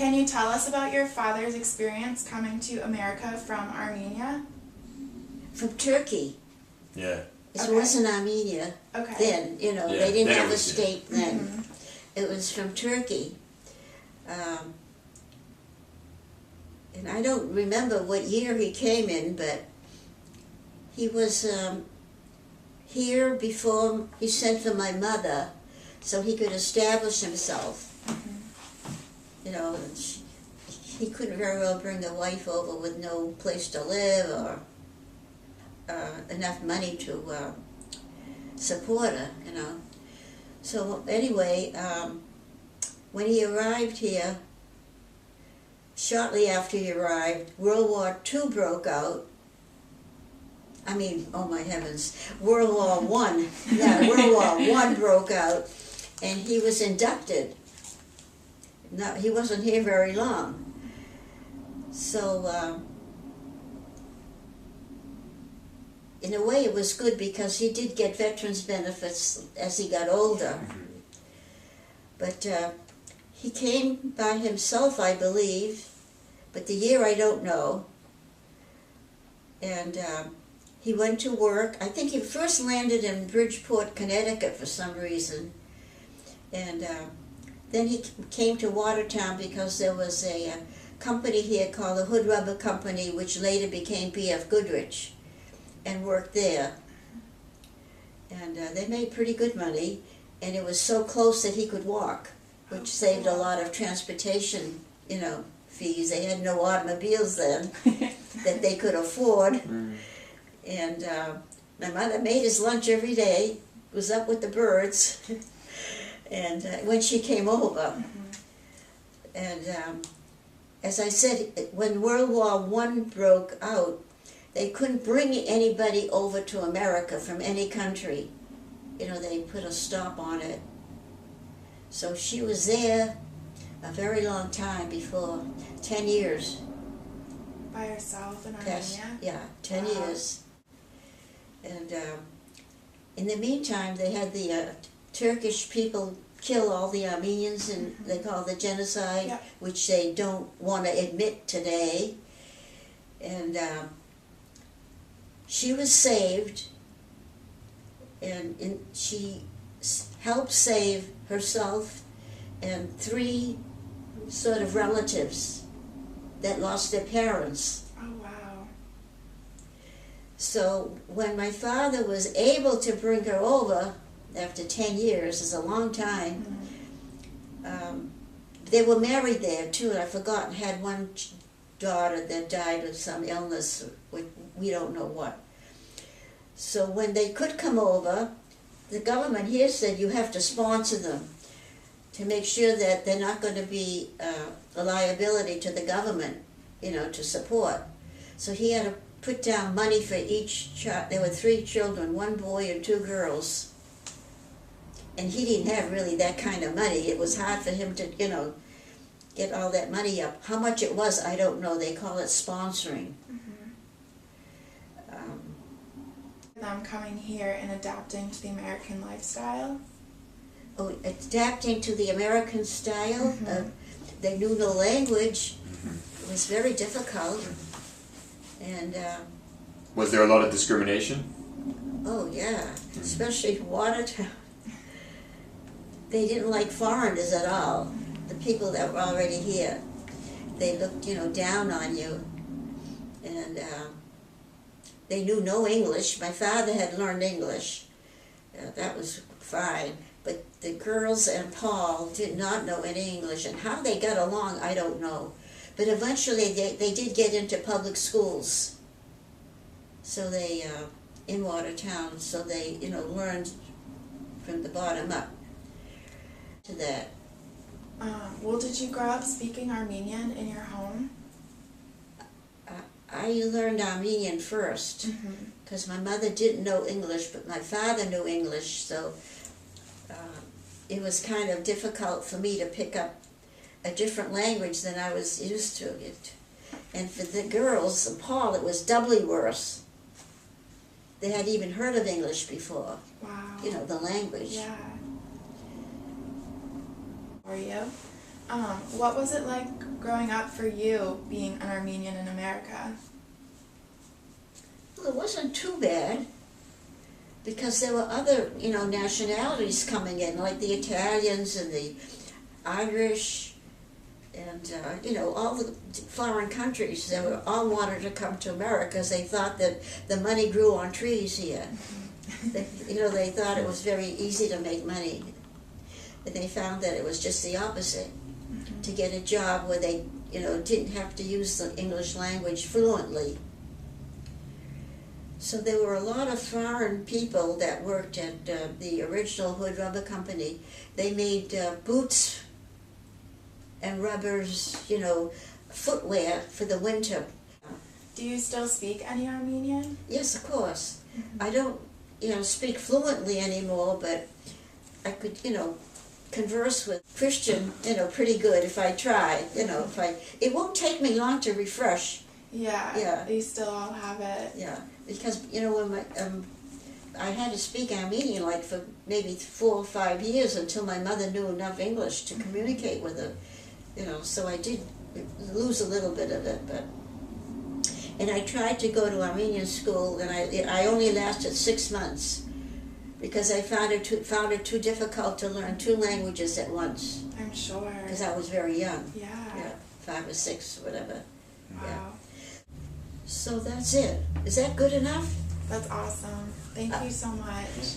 Can you tell us about your father's experience coming to America from Armenia? From Turkey. Yeah. It wasn't Armenia then, you know, they didn't have a state then. Mm-hmm. It was from Turkey. And I don't remember what year he came in, but he was here before he sent for my mother so he could establish himself. Mm-hmm. You know, he couldn't very well bring a wife over with no place to live or enough money to support her, you know. So anyway, when he arrived here, shortly after he arrived, World War II broke out. I mean, oh my heavens, World War I. Yeah, World War I broke out, and he was inducted. No, he wasn't here very long. So, in a way it was good because he did get veterans benefits as he got older. But he came by himself, I believe, but the year I don't know. And he went to work. I think he first landed in Bridgeport, Connecticut for some reason. And then he came to Watertown because there was a company here called the Hood Rubber Company, which later became B.F. Goodrich, and worked there. And they made pretty good money, and it was so close that he could walk, which saved a lot of transportation, you know, fees. They had no automobiles then that they could afford. And my mother made his lunch every day, was up with the birds, and when she came over. And as I said, when World War I broke out, they couldn't bring anybody over to America from any country. You know, they put a stop on it. So she was there a very long time before, 10 years. By herself in Armenia? Yeah, 10 years. And in the meantime, they had the Turkish people kill all the Armenians, and they call it the genocide, which they don't want to admit today. And she was saved, and she helped save herself and 3 sort of relatives that lost their parents. Oh, wow. So when my father was able to bring her over, after 10 years, is a long time, they were married there too, and I forgot, had one daughter that died of some illness, we don't know what. So when they could come over, the government here said you have to sponsor them to make sure that they're not going to be a liability to the government, you know, to support. So he had to put down money for each child. There were 3 children, 1 boy and 2 girls. And he didn't have really that kind of money. It was hard for him to, you know, get all that money up. How much it was, I don't know. They call it sponsoring. Them coming here and adapting to the American lifestyle? Oh, adapting to the American style. They knew no language. It was very difficult. And was there a lot of discrimination? Oh yeah, especially in Watertown. They didn't like foreigners at all. The people that were already here, they looked, you know, down on you. And they knew no English. My father had learned English. That was fine. But the girls and Paul did not know any English. And how they got along, I don't know. But eventually they did get into public schools. So they, in Watertown, so they, you know, learned from the bottom up to that. Well, did you grow up speaking Armenian in your home? I learned Armenian first, because my mother didn't know English, but my father knew English, so it was kind of difficult for me to pick up a different language than I was used to. And for the girls, and Paul, it was doubly worse. They had even heard of English before. Wow. You know, the language. Yeah. How are you? What was it like growing up for you being an Armenian in America? Well, it wasn't too bad because there were other, nationalities coming in, like the Italians and the Irish and, all the foreign countries. They were all wanted to come to America because they thought that the money grew on trees here. They thought it was very easy to make money. And they found that it was just the opposite. To get a job where they, didn't have to use the English language fluently. So there were a lot of foreign people that worked at the original Hood Rubber Company. They made boots and rubbers, footwear for the winter. Do you still speak any Armenian? Yes, of course. I don't, speak fluently anymore, but I could, converse with Christian, pretty good if I try, it won't take me long to refresh. Yeah. You still all have it. Yeah, because, when I had to speak Armenian like for maybe 4 or 5 years until my mother knew enough English to communicate with her, so I did lose a little bit of it, and I tried to go to Armenian school, and I only lasted 6 months because I found it too difficult to learn 2 languages at once I'm sure. because I was very young. Yeah. 5 or 6, whatever. Wow. Yeah. So that's it. Is that good enough? That's awesome. Thank you so much.